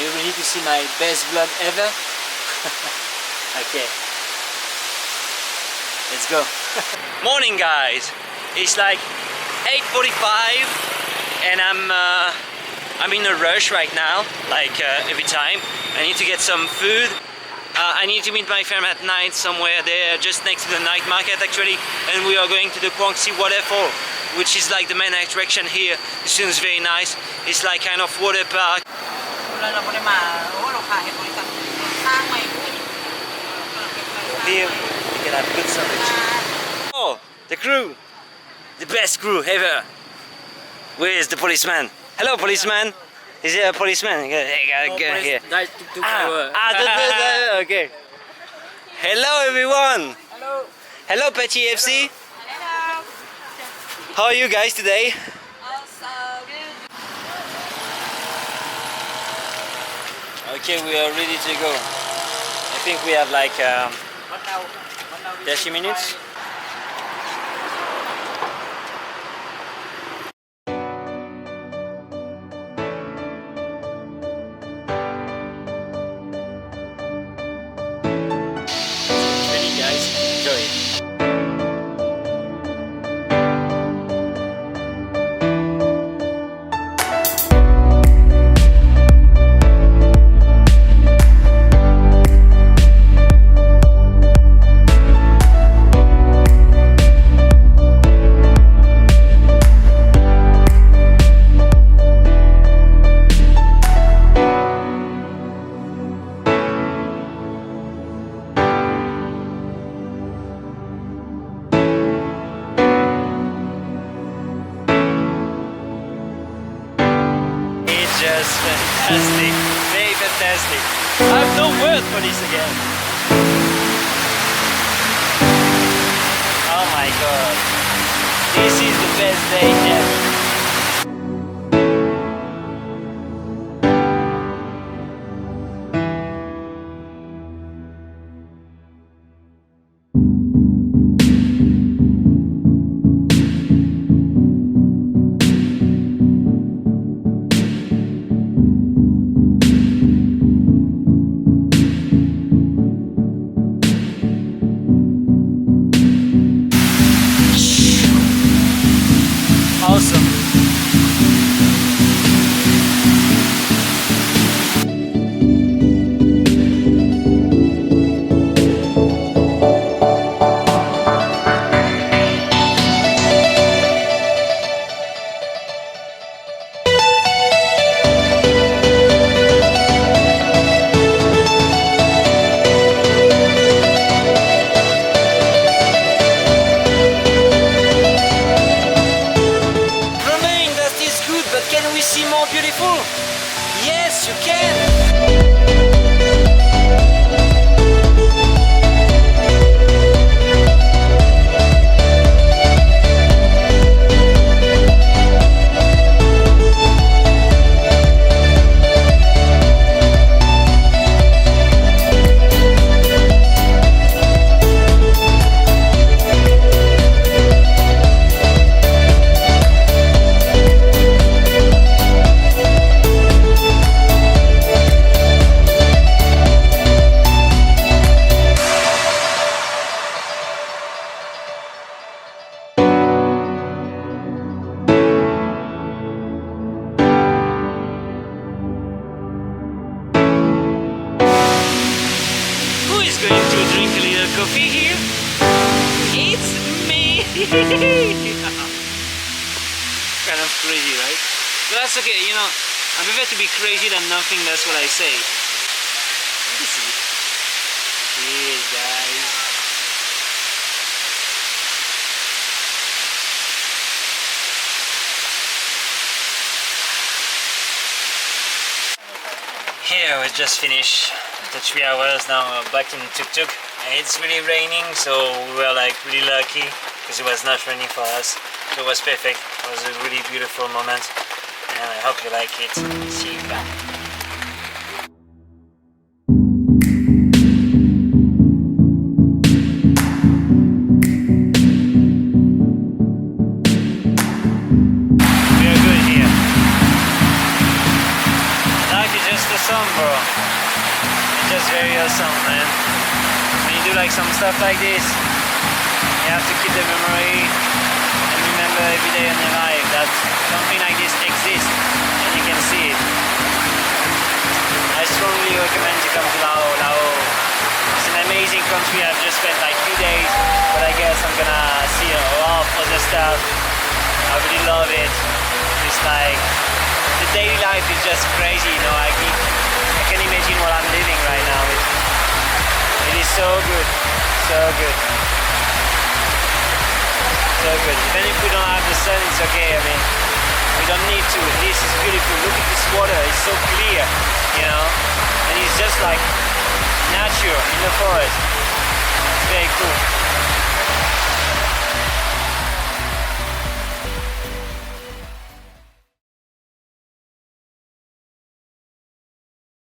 you ready to see my best vlog ever? Okay, let's go. Morning guys, it's like 8:45 and I'm in a rush right now, like every time. I need to get some food. I need to meet my friend at night somewhere there, just next to the night market actually, and we are going to the Kuang Waterfall, which is like the main attraction here. It seems very nice. It's like kind of water park. Here you can have good sandwich. Oh, the crew, the best crew ever. Where is the policeman? Hello, policeman. Is there a policeman? Here. Okay. Hello, everyone. Hello. Hello, Patchy FC. Hello. How are you guys today? Also good. Okay, we are ready to go. I think we have like 30 minutes. Ready guys, enjoy it. Just fantastic, very fantastic. I have no words for this again. Oh my god, this is the best day ever. Awesome. Can we see more beautiful? Yes, you can! Coffee here? It's me! Kind of crazy, right? But that's okay, you know, I prefer to be crazy than nothing, that's what I say. Let me see. Cheers, guys. Here we just finished after 3 hours now, back in tuk-tuk. It's really raining, so we were like really lucky because it was not raining for us. So it was perfect. It was a really beautiful moment and I hope you like it. See you back. We are good here. Life is just a song. awesome, bro. It's just very awesome, man. When you do like some stuff like this, you have to keep the memory and remember every day in your life that something like this exists and you can see it. I strongly recommend to come to Laos. It's an amazing country. I've just spent like 2 days, but I guess I'm gonna see a lot of other stuff. I really love it. It's like the daily life is just crazy, you know. I can imagine what I'm living right now. It is so good, so good, so good. Even if we don't have the sun, it's okay. I mean, we don't need to. This is beautiful. Look at this water. It's so clear, you know, and it's just like nature in the forest. It's very cool.